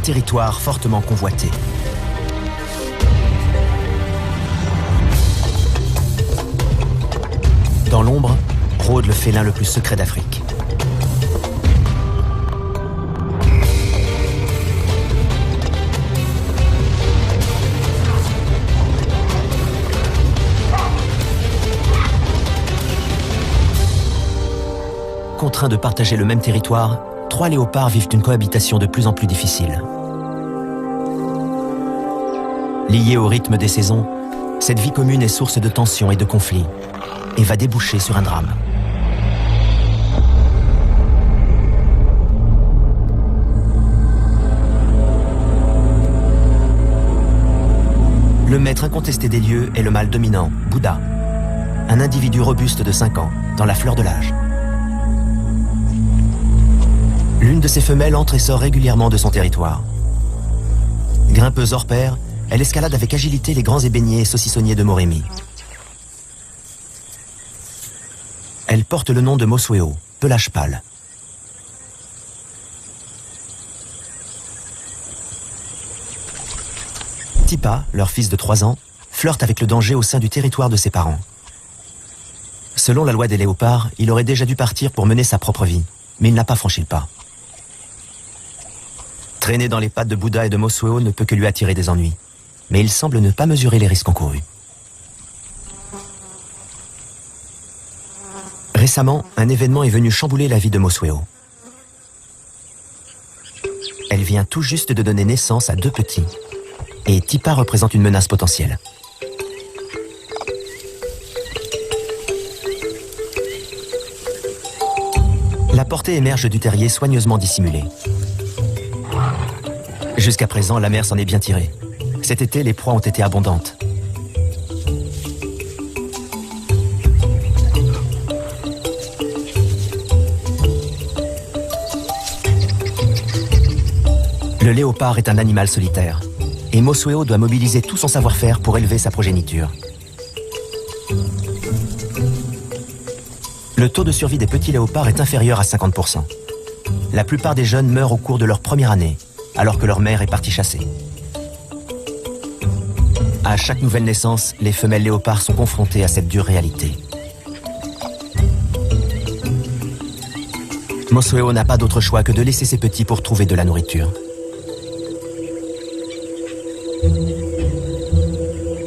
territoire fortement convoité. Dans l'ombre, rôde le félin le plus secret d'Afrique. Contraints de partager le même territoire, 3 léopards vivent une cohabitation de plus en plus difficile. Liée au rythme des saisons, cette vie commune est source de tensions et de conflits, et va déboucher sur un drame. Le maître incontesté des lieux est le mâle dominant, Bouddha, un individu robuste de 5 ans, dans la fleur de l'âge. L'une de ses femelles entre et sort régulièrement de son territoire. Grimpeuse hors pair, elle escalade avec agilité les grands ébéniers et saucissonniers de Moremi. Elle porte le nom de Mosweo, pelage pâle. Tipa, leur fils de 3 ans, flirte avec le danger au sein du territoire de ses parents. Selon la loi des léopards, il aurait déjà dû partir pour mener sa propre vie, mais il n'a pas franchi le pas. Traîner dans les pattes de Bouddha et de Mosweo ne peut que lui attirer des ennuis, mais il semble ne pas mesurer les risques encourus. Récemment, un événement est venu chambouler la vie de Mosweo. Elle vient tout juste de donner naissance à 2 petits, et Tipa représente une menace potentielle. La portée émerge du terrier soigneusement dissimulé. Jusqu'à présent, la mère s'en est bien tirée. Cet été, les proies ont été abondantes. Le léopard est un animal solitaire, et Mosweo doit mobiliser tout son savoir-faire pour élever sa progéniture. Le taux de survie des petits léopards est inférieur à 50%. La plupart des jeunes meurent au cours de leur première année, alors que leur mère est partie chasser. À chaque nouvelle naissance, les femelles léopards sont confrontées à cette dure réalité. Mosweo n'a pas d'autre choix que de laisser ses petits pour trouver de la nourriture.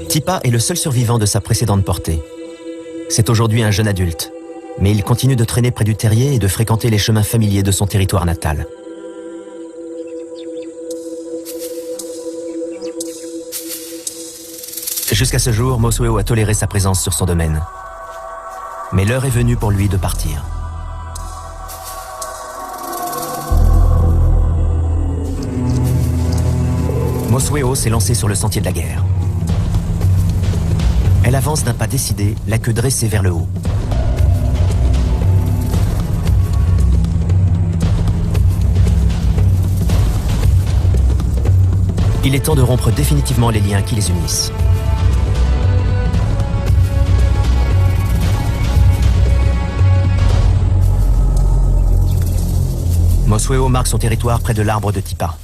Tipa est le seul survivant de sa précédente portée. C'est aujourd'hui un jeune adulte, mais il continue de traîner près du terrier et de fréquenter les chemins familiers de son territoire natal. Jusqu'à ce jour, Mosweo a toléré sa présence sur son domaine. Mais l'heure est venue pour lui de partir. Mosweo s'est lancée sur le sentier de la guerre. Elle avance d'un pas décidé, la queue dressée vers le haut. Il est temps de rompre définitivement les liens qui les unissent. Mosweo marque son territoire près de l'arbre de Tipa.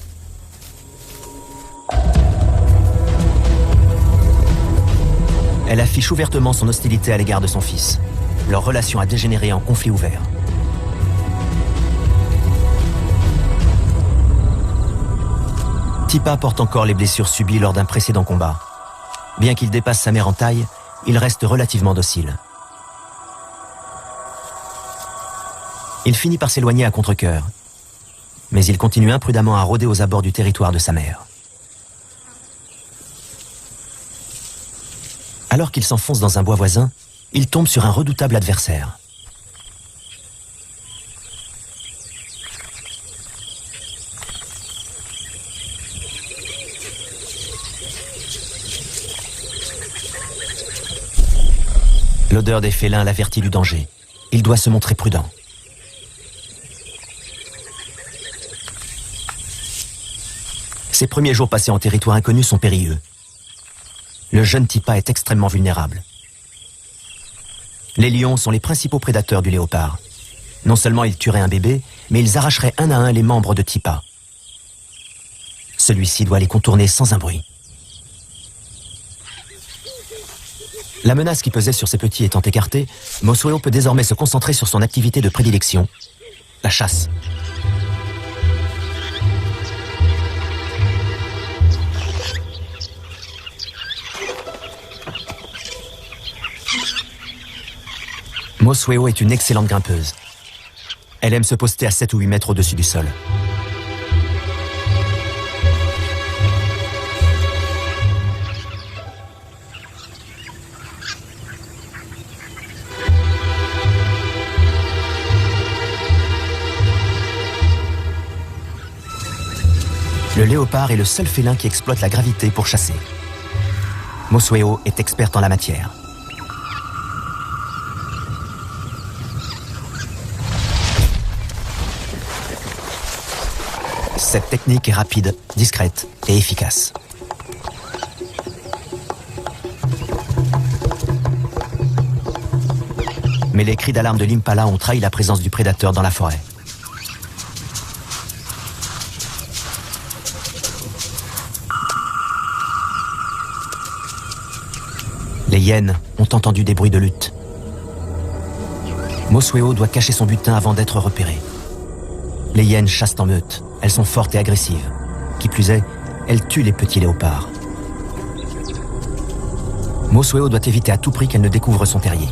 Elle affiche ouvertement son hostilité à l'égard de son fils. Leur relation a dégénéré en conflit ouvert. Tipa porte encore les blessures subies lors d'un précédent combat. Bien qu'il dépasse sa mère en taille, il reste relativement docile. Il finit par s'éloigner à contre-cœur, mais il continue imprudemment à rôder aux abords du territoire de sa mère. Alors qu'il s'enfonce dans un bois voisin, il tombe sur un redoutable adversaire. L'odeur des félins l'avertit du danger. Il doit se montrer prudent. Ses premiers jours passés en territoire inconnu sont périlleux. Le jeune Tipa est extrêmement vulnérable. Les lions sont les principaux prédateurs du léopard. Non seulement ils tueraient un bébé, mais ils arracheraient un à un les membres de Tipa. Celui-ci doit les contourner sans un bruit. La menace qui pesait sur ses petits étant écartée, Mosweo peut désormais se concentrer sur son activité de prédilection, la chasse. Mosweo est une excellente grimpeuse. Elle aime se poster à 7 ou 8 mètres au-dessus du sol. Le léopard est le seul félin qui exploite la gravité pour chasser. Mosweo est experte en la matière. Cette technique est rapide, discrète et efficace. Mais les cris d'alarme de l'impala ont trahi la présence du prédateur dans la forêt. Les hyènes ont entendu des bruits de lutte. Mosweo doit cacher son butin avant d'être repéré. Les hyènes chassent en meute. Elles sont fortes et agressives. Qui plus est, elles tuent les petits léopards. Mosweo doit éviter à tout prix qu'elle ne découvre son terrier.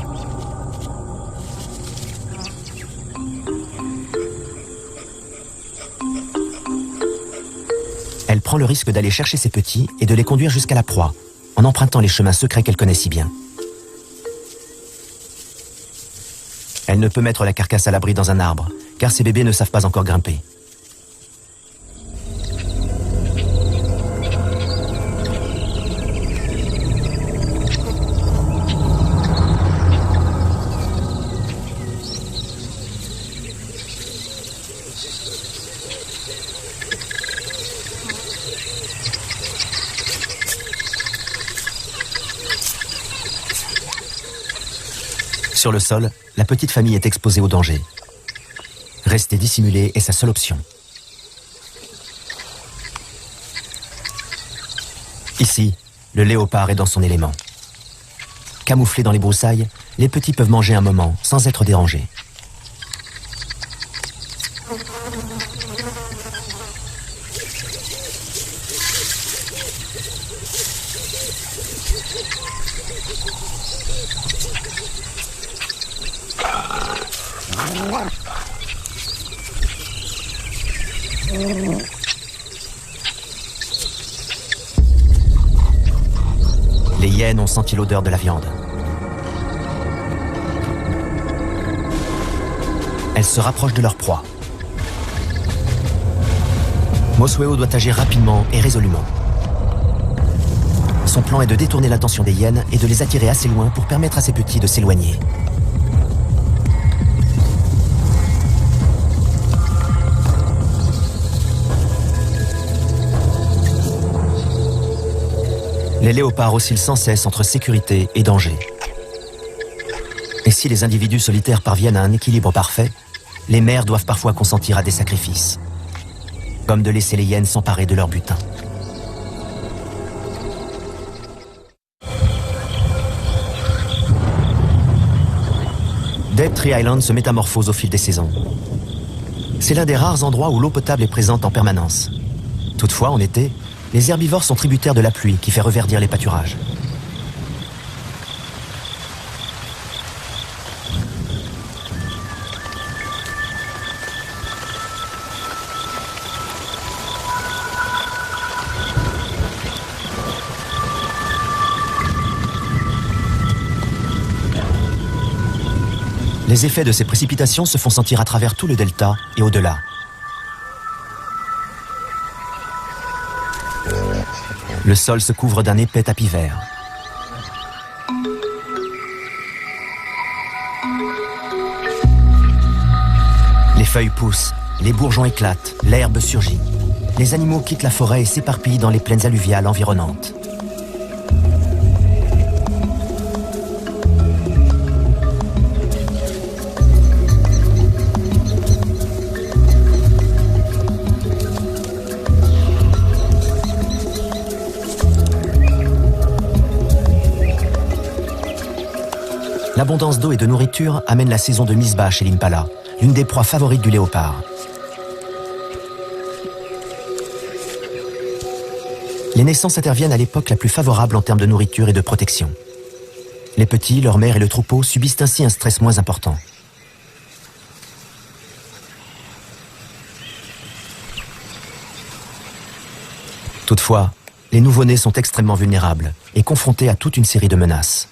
Elle prend le risque d'aller chercher ses petits et de les conduire jusqu'à la proie, en empruntant les chemins secrets qu'elle connaît si bien. Elle ne peut mettre la carcasse à l'abri dans un arbre, car ses bébés ne savent pas encore grimper. Sur le sol, la petite famille est exposée au danger. Rester dissimulé est sa seule option. Ici, le léopard est dans son élément. Camouflés dans les broussailles, les petits peuvent manger un moment sans être dérangés. Les hyènes ont senti l'odeur de la viande. Elles se rapprochent de leur proie. Mosweo doit agir rapidement et résolument. Son plan est de détourner l'attention des hyènes et de les attirer assez loin pour permettre à ses petits de s'éloigner. Les léopards oscillent sans cesse entre sécurité et danger. Et si les individus solitaires parviennent à un équilibre parfait, les mères doivent parfois consentir à des sacrifices, comme de laisser les hyènes s'emparer de leur butin. Dead Tree Island se métamorphose au fil des saisons. C'est l'un des rares endroits où l'eau potable est présente en permanence. Toutefois, en été, les herbivores sont tributaires de la pluie qui fait reverdir les pâturages. Les effets de ces précipitations se font sentir à travers tout le delta et au-delà. Le sol se couvre d'un épais tapis vert. Les feuilles poussent, les bourgeons éclatent, l'herbe surgit. Les animaux quittent la forêt et s'éparpillent dans les plaines alluviales environnantes. L'abondance d'eau et de nourriture amène la saison de mise bas chez l'impala, l'une des proies favorites du léopard. Les naissances interviennent à l'époque la plus favorable en termes de nourriture et de protection. Les petits, leur mère et le troupeau subissent ainsi un stress moins important. Toutefois, les nouveau-nés sont extrêmement vulnérables et confrontés à toute une série de menaces.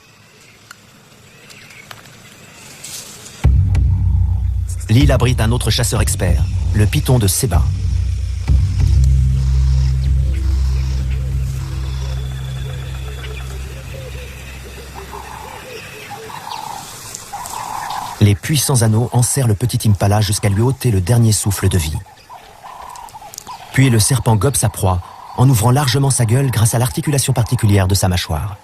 L'île abrite un autre chasseur expert, le python de Seba. Les puissants anneaux enserrent le petit impala jusqu'à lui ôter le dernier souffle de vie. Puis le serpent gobe sa proie en ouvrant largement sa gueule grâce à l'articulation particulière de sa mâchoire.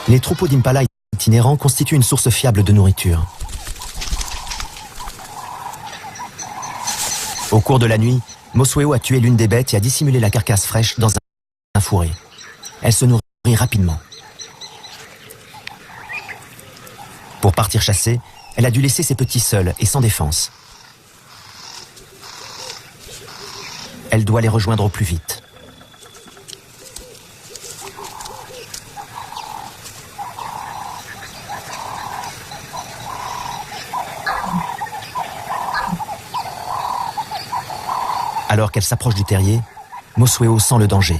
Les troupeaux d'impala itinérants constituent une source fiable de nourriture. Au cours de la nuit, Mosweo a tué l'une des bêtes et a dissimulé la carcasse fraîche dans un fourré. Elle se nourrit rapidement. Pour partir chasser, elle a dû laisser ses petits seuls et sans défense. Elle doit les rejoindre au plus vite. Alors qu'elle s'approche du terrier, Mosweo sent le danger.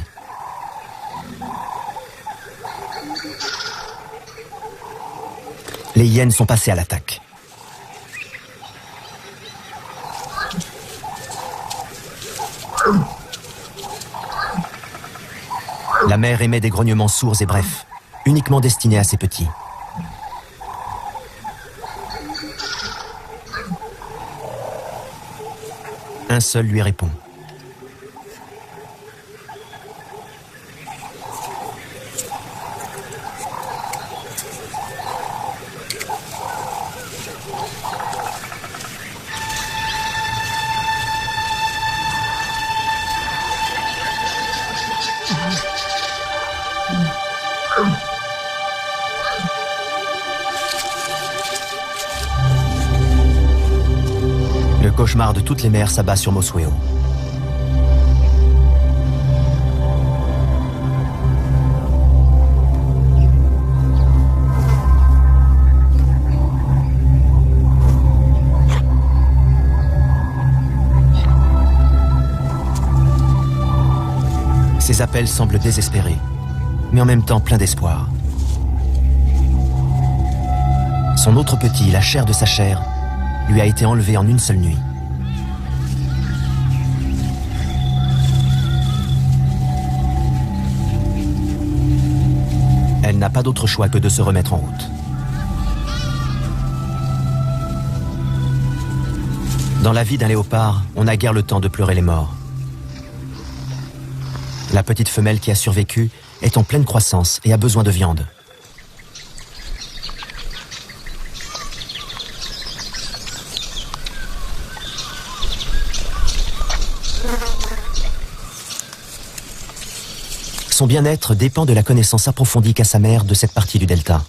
Les hyènes sont passées à l'attaque. La mère émet des grognements sourds et brefs, uniquement destinés à ses petits. Un seul lui répond. Le cauchemar de toutes les mères s'abat sur Mosweo. Ses appels semblent désespérés, mais en même temps pleins d'espoir. Son autre petit, la chair de sa chair, lui a été enlevée en une seule nuit. Elle n'a pas d'autre choix que de se remettre en route. Dans la vie d'un léopard, on n'a guère le temps de pleurer les morts. La petite femelle qui a survécu est en pleine croissance et a besoin de viande. Son bien-être dépend de la connaissance approfondie qu'a sa mère de cette partie du delta.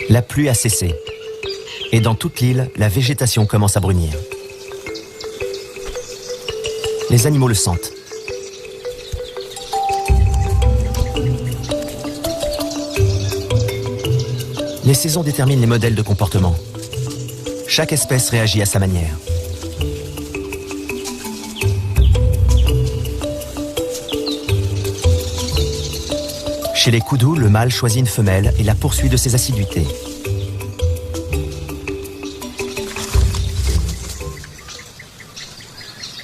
La pluie a cessé, et dans toute l'île, la végétation commence à brunir. Les animaux le sentent. Les saisons déterminent les modèles de comportement. Chaque espèce réagit à sa manière. Chez les koudous, le mâle choisit une femelle et la poursuit de ses assiduités.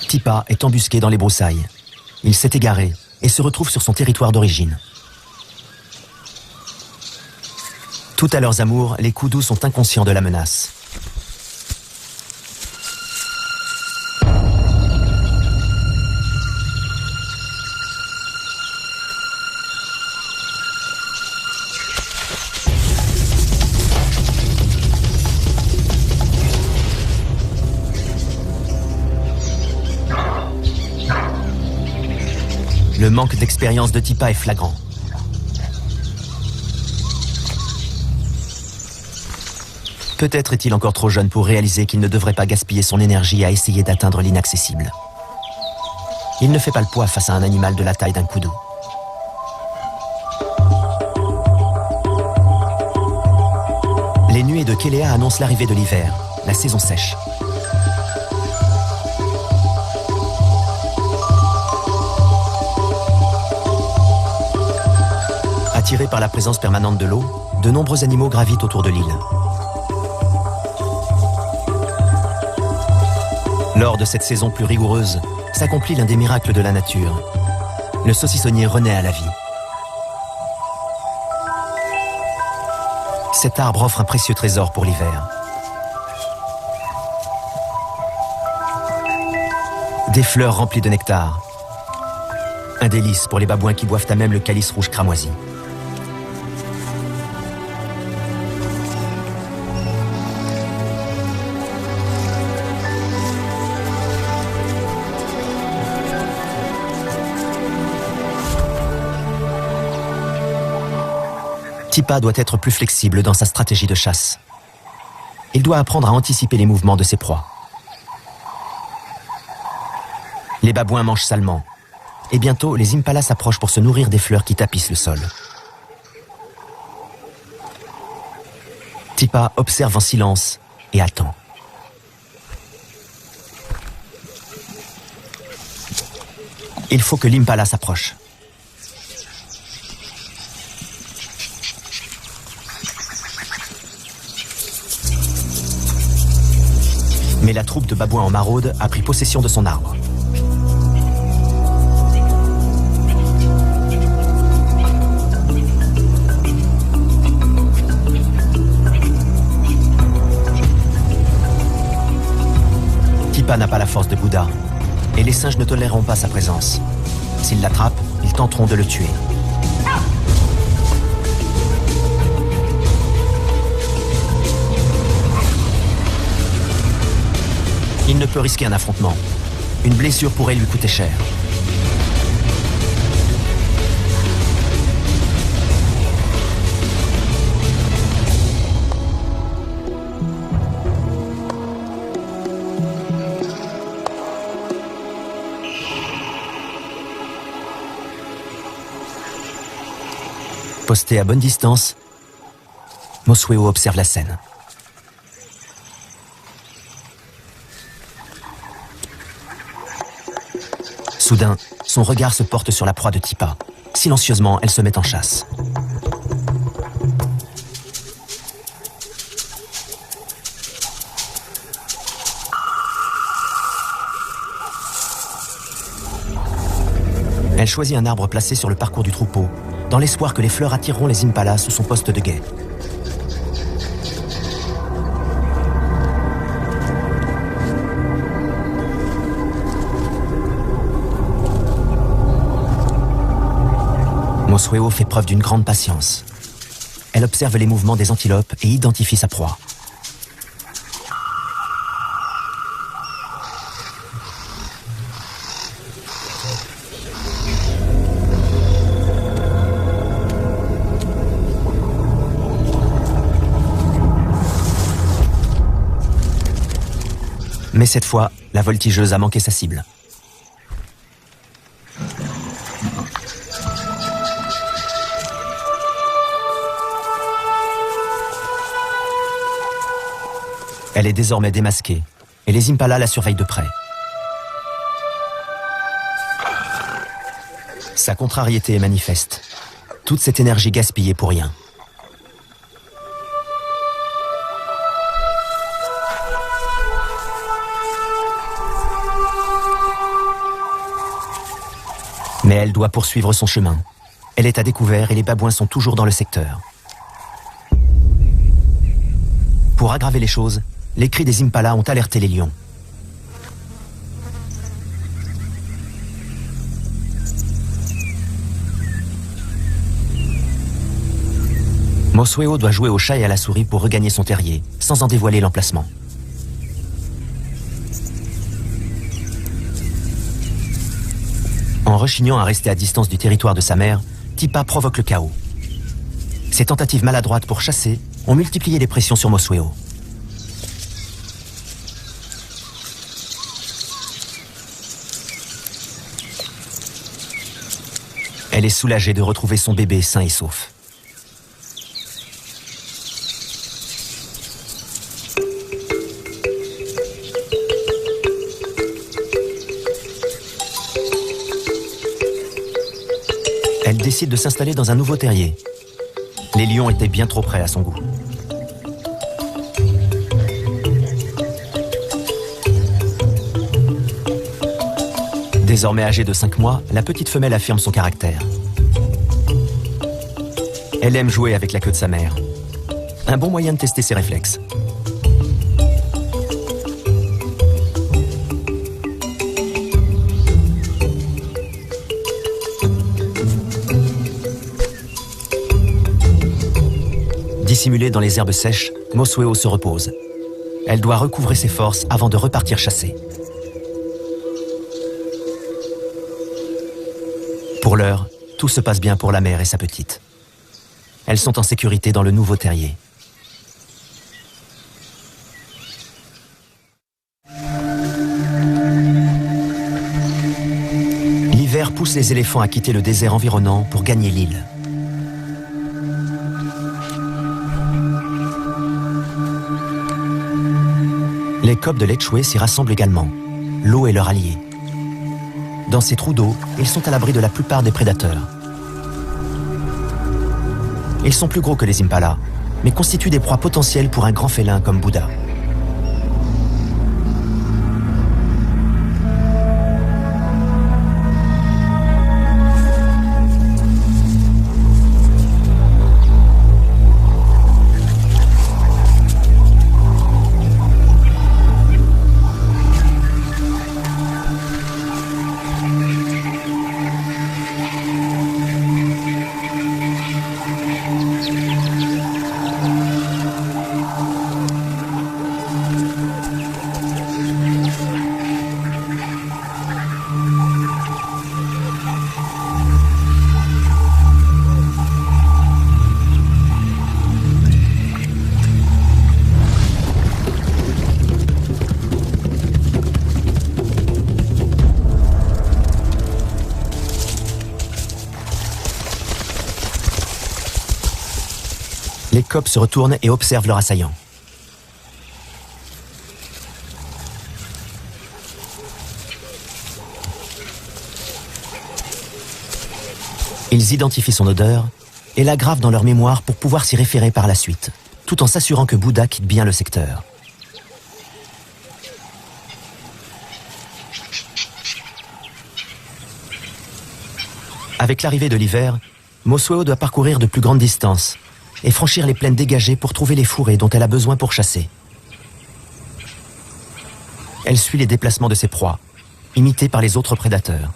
Tipa est embusqué dans les broussailles. Il s'est égaré et se retrouvent sur son territoire d'origine. Tout à leurs amours, les Kudu sont inconscients de la menace. Le manque d'expérience de Tipa est flagrant. Peut-être est-il encore trop jeune pour réaliser qu'il ne devrait pas gaspiller son énergie à essayer d'atteindre l'inaccessible. Il ne fait pas le poids face à un animal de la taille d'un kudu. Les nuées de Kelea annoncent l'arrivée de l'hiver, la saison sèche. Attirés par la présence permanente de l'eau, de nombreux animaux gravitent autour de l'île. Lors de cette saison plus rigoureuse, s'accomplit l'un des miracles de la nature. Le saucissonnier renaît à la vie. Cet arbre offre un précieux trésor pour l'hiver. Des fleurs remplies de nectar. Un délice pour les babouins qui boivent à même le calice rouge cramoisi. Tipa doit être plus flexible dans sa stratégie de chasse. Il doit apprendre à anticiper les mouvements de ses proies. Les babouins mangent salement. Et bientôt, les impalas s'approchent pour se nourrir des fleurs qui tapissent le sol. Tipa observe en silence et attend. Il faut que l'impala s'approche. Mais la troupe de babouins en maraude a pris possession de son arbre. Tipa n'a pas la force de Bouddha, et les singes ne toléreront pas sa présence. S'ils l'attrapent, ils tenteront de le tuer. Il ne peut risquer un affrontement. Une blessure pourrait lui coûter cher. Posté à bonne distance, Mosweo observe la scène. Soudain, son regard se porte sur la proie de Tipa. Silencieusement, elle se met en chasse. Elle choisit un arbre placé sur le parcours du troupeau, dans l'espoir que les fleurs attireront les impalas sous son poste de guet. Mosweo fait preuve d'une grande patience. Elle observe les mouvements des antilopes et identifie sa proie. Mais cette fois, la voltigeuse a manqué sa cible. Elle est désormais démasquée, et les impalas la surveillent de près. Sa contrariété est manifeste. Toute cette énergie gaspillée pour rien. Mais elle doit poursuivre son chemin. Elle est à découvert et les babouins sont toujours dans le secteur. Pour aggraver les choses, les cris des impalas ont alerté les lions. Mosweo doit jouer au chat et à la souris pour regagner son terrier, sans en dévoiler l'emplacement. En rechignant à rester à distance du territoire de sa mère, Tipa provoque le chaos. Ses tentatives maladroites pour chasser ont multiplié les pressions sur Mosweo. Elle est soulagée de retrouver son bébé sain et sauf. Elle décide de s'installer dans un nouveau terrier. Les lions étaient bien trop près à son goût. Désormais âgée de 5 mois, la petite femelle affirme son caractère. Elle aime jouer avec la queue de sa mère. Un bon moyen de tester ses réflexes. Dissimulée dans les herbes sèches, Mosweo se repose. Elle doit recouvrer ses forces avant de repartir chasser. Pour l'heure, tout se passe bien pour la mère et sa petite. Elles sont en sécurité dans le nouveau terrier. L'hiver pousse les éléphants à quitter le désert environnant pour gagner l'île. Les cobs de Letchway s'y rassemblent également. L'eau est leur allié. Dans ces trous d'eau, ils sont à l'abri de la plupart des prédateurs. Ils sont plus gros que les impalas, mais constituent des proies potentielles pour un grand félin comme Bouddha. Les cobs se retournent et observent leur assaillant. Ils identifient son odeur et la gravent dans leur mémoire pour pouvoir s'y référer par la suite, tout en s'assurant que Bouddha quitte bien le secteur. Avec l'arrivée de l'hiver, Mosweo doit parcourir de plus grandes distances et franchir les plaines dégagées pour trouver les fourrés dont elle a besoin pour chasser. Elle suit les déplacements de ses proies, imitées par les autres prédateurs.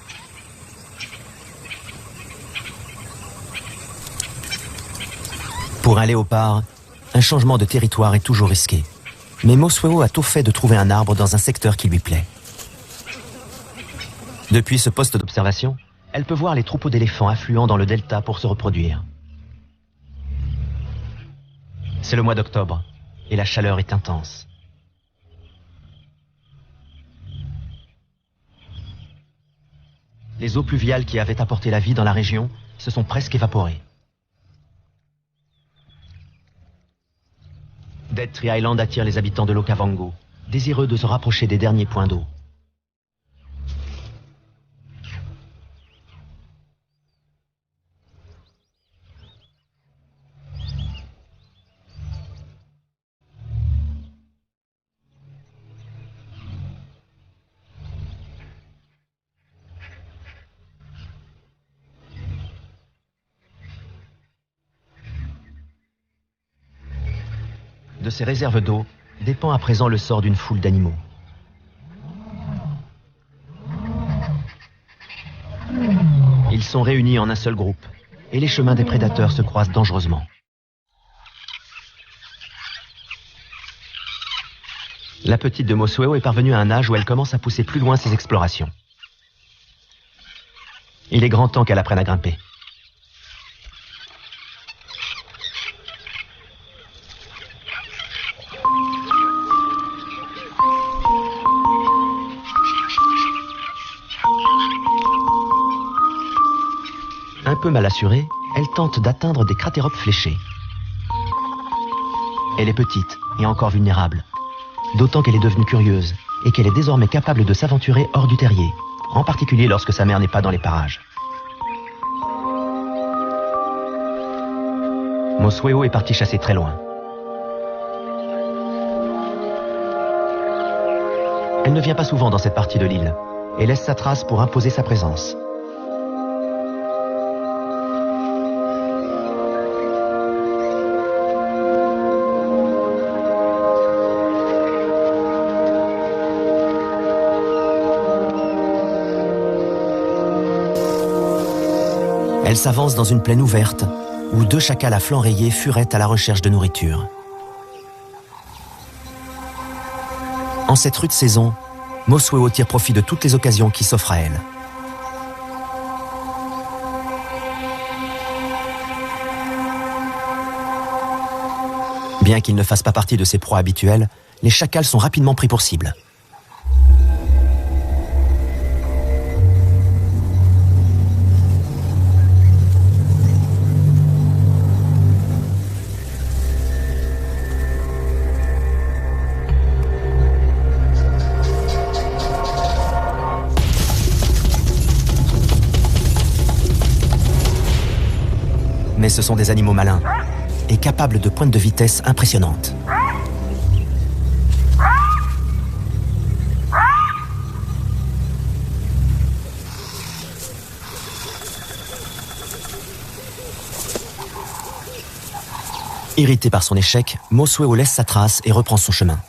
Pour un léopard, un changement de territoire est toujours risqué. Mais Mosweo a tout fait de trouver un arbre dans un secteur qui lui plaît. Depuis ce poste d'observation, elle peut voir les troupeaux d'éléphants affluant dans le delta pour se reproduire. C'est le mois d'octobre, et la chaleur est intense. Les eaux pluviales qui avaient apporté la vie dans la région se sont presque évaporées. Dead Tree Island attire les habitants de l'Okavango, désireux de se rapprocher des derniers points d'eau. De ces réserves d'eau dépend à présent le sort d'une foule d'animaux. Ils sont réunis en un seul groupe et les chemins des prédateurs se croisent dangereusement. La petite de Mosueo est parvenue à un âge où elle commence à pousser plus loin ses explorations. Il est grand temps qu'elle apprenne à grimper. Un peu mal assurée, elle tente d'atteindre des cratéropes fléchés. Elle est petite et encore vulnérable, d'autant qu'elle est devenue curieuse et qu'elle est désormais capable de s'aventurer hors du terrier, en particulier lorsque sa mère n'est pas dans les parages. Mosueo est partie chasser très loin. Elle ne vient pas souvent dans cette partie de l'île et laisse sa trace pour imposer sa présence. Elle s'avance dans une plaine ouverte où 2 chacals à flancs rayés furettent à la recherche de nourriture. En cette rude saison, Mosueo tire profit de toutes les occasions qui s'offrent à elle. Bien qu'ils ne fassent pas partie de ses proies habituelles, les chacals sont rapidement pris pour cible. Mais ce sont des animaux malins et capables de pointes de vitesse impressionnantes. Irrité par son échec, Mosueo laisse sa trace et reprend son chemin.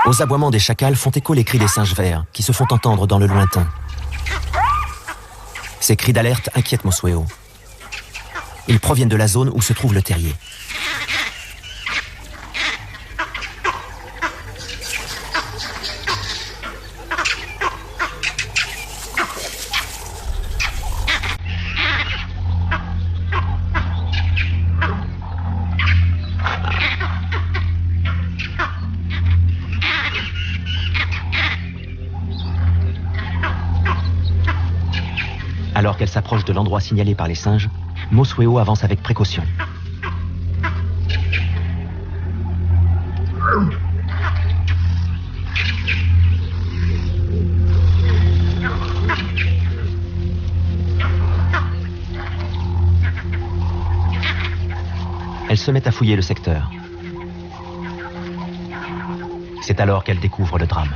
Aux aboiements des chacals font écho les cris des singes verts qui se font entendre dans le lointain. Ces cris d'alerte inquiètent Mosueo. Ils proviennent de la zone où se trouve le terrier. Alors qu'elle s'approche de l'endroit signalé par les singes, Mosueo avance avec précaution. Elle se met à fouiller le secteur. C'est alors qu'elle découvre le drame.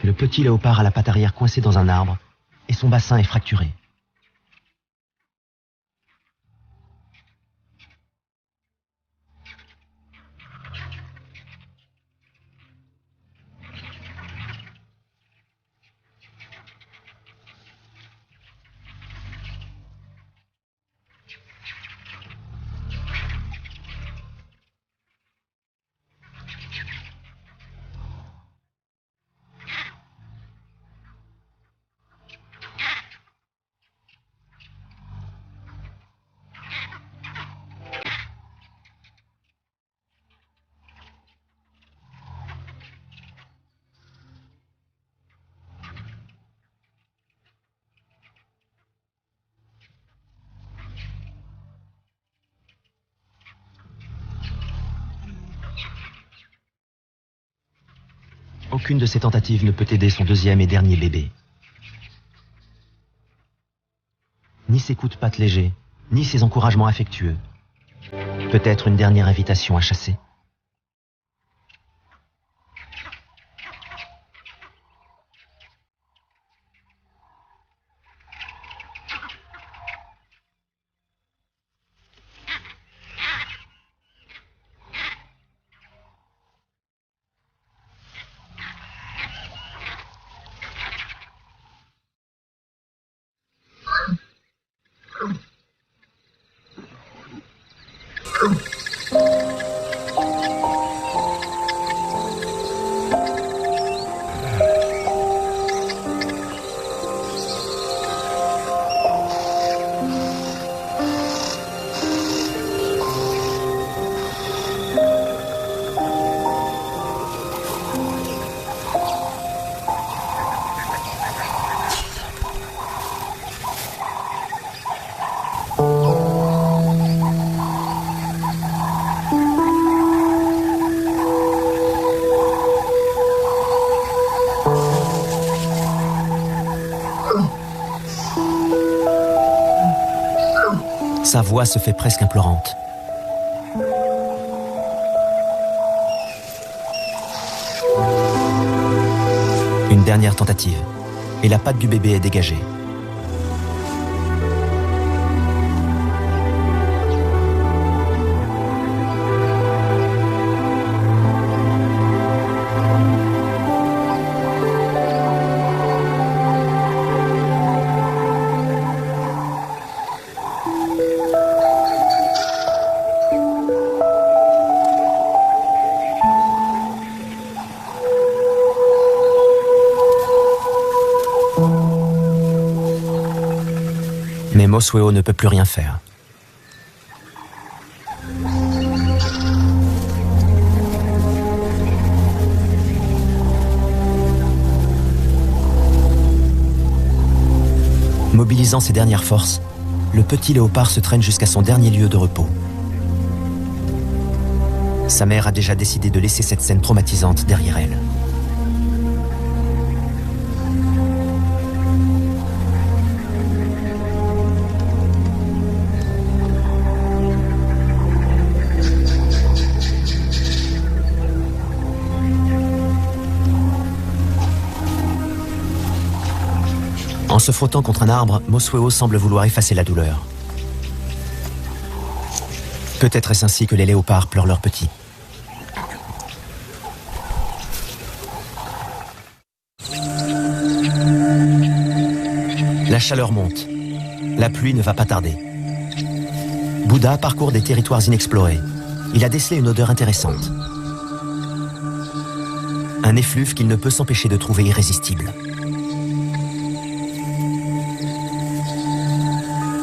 Le petit léopard a la patte arrière coincée dans un arbre et son bassin est fracturé. Aucune de ces tentatives ne peut aider son deuxième et dernier bébé. Ni ses coups de patte légers, ni ses encouragements affectueux. Peut-être une dernière invitation à chasser. Sa voix se fait presque implorante. Une dernière tentative, et la patte du bébé est dégagée. Mais Mosweo ne peut plus rien faire. Mobilisant ses dernières forces, le petit léopard se traîne jusqu'à son dernier lieu de repos. Sa mère a déjà décidé de laisser cette scène traumatisante derrière elle. En se frottant contre un arbre, Mosweo semble vouloir effacer la douleur. Peut-être est-ce ainsi que les léopards pleurent leurs petits. La chaleur monte. La pluie ne va pas tarder. Bouddha parcourt des territoires inexplorés. Il a décelé une odeur intéressante. Un effluve qu'il ne peut s'empêcher de trouver irrésistible.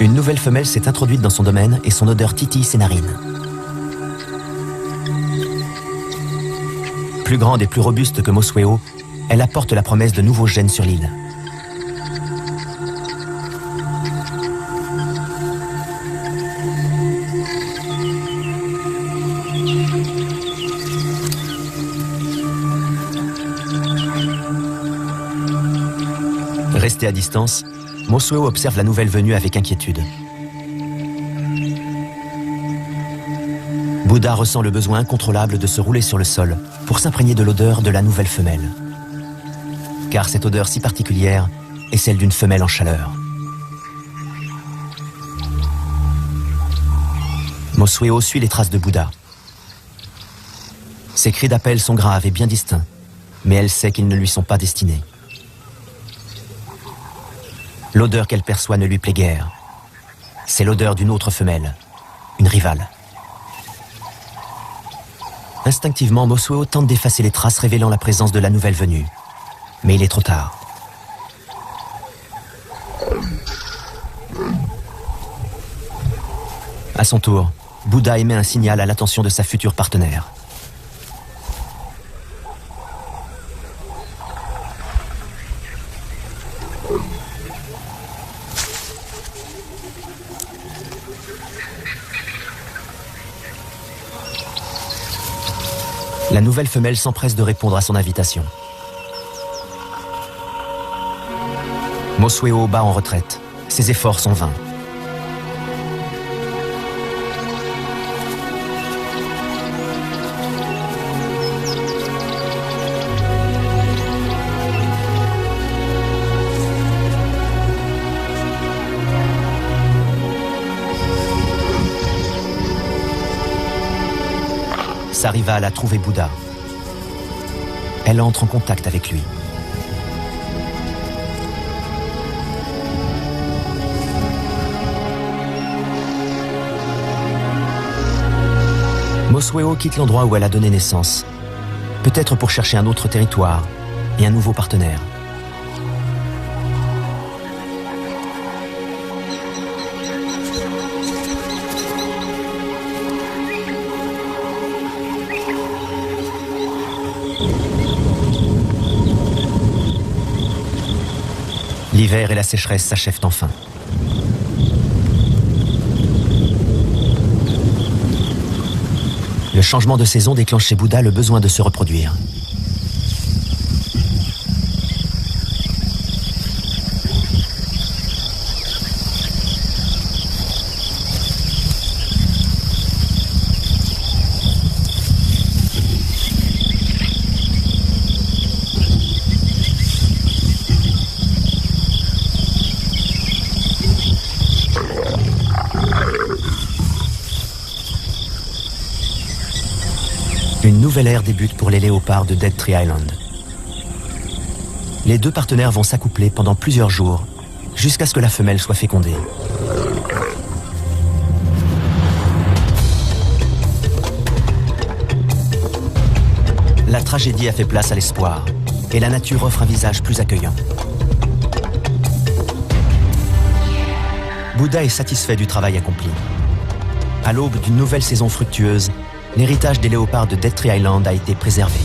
Une nouvelle femelle s'est introduite dans son domaine et son odeur titille ses narines. Plus grande et plus robuste que Mosweo, elle apporte la promesse de nouveaux gènes sur l'île. Resté à distance, Mosweo observe la nouvelle venue avec inquiétude. Bouddha ressent le besoin incontrôlable de se rouler sur le sol pour s'imprégner de l'odeur de la nouvelle femelle. Car cette odeur si particulière est celle d'une femelle en chaleur. Mosweo suit les traces de Bouddha. Ses cris d'appel sont graves et bien distincts, mais elle sait qu'ils ne lui sont pas destinés. L'odeur qu'elle perçoit ne lui plaît guère. C'est l'odeur d'une autre femelle, une rivale. Instinctivement, Mosweo tente d'effacer les traces révélant la présence de la nouvelle venue. Mais il est trop tard. À son tour, Bouddha émet un signal à l'attention de sa future partenaire. La nouvelle femelle s'empresse de répondre à son invitation. Mosweo bat en retraite. Ses efforts sont vains. sa rivale a trouvé Bouddha. Elle entre en contact avec lui. Mosweo quitte l'endroit où elle a donné naissance, peut-être pour chercher un autre territoire et un nouveau partenaire. L'hiver et la sécheresse s'achèvent enfin. Le changement de saison déclenche chez Bouddha le besoin de se reproduire. Une nouvelle ère débute pour les léopards de Dead Tree Island. Les deux partenaires vont s'accoupler pendant plusieurs jours, jusqu'à ce que la femelle soit fécondée. La tragédie a fait place à l'espoir, et la nature offre un visage plus accueillant. Bouddha est satisfait du travail accompli. À l'aube d'une nouvelle saison fructueuse, l'héritage des léopards de Dead Tree Island a été préservé.